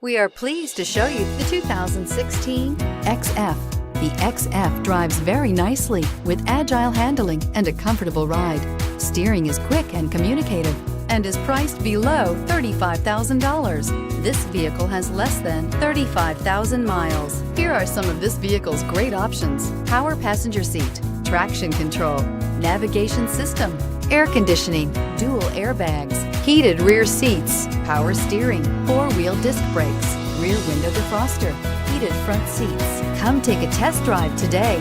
We are pleased to show you the 2016 XF. The XF drives very nicely with agile handling and a comfortable ride. Steering is quick and communicative and is priced below $35,000. This vehicle has less than 35,000 miles. Here are some of this vehicle's great options: power passenger seat, traction control, navigation system, air conditioning, dual airbags, heated rear seats, power steering, four-wheel disc brakes, rear window defroster, heated front seats. Come take a test drive today.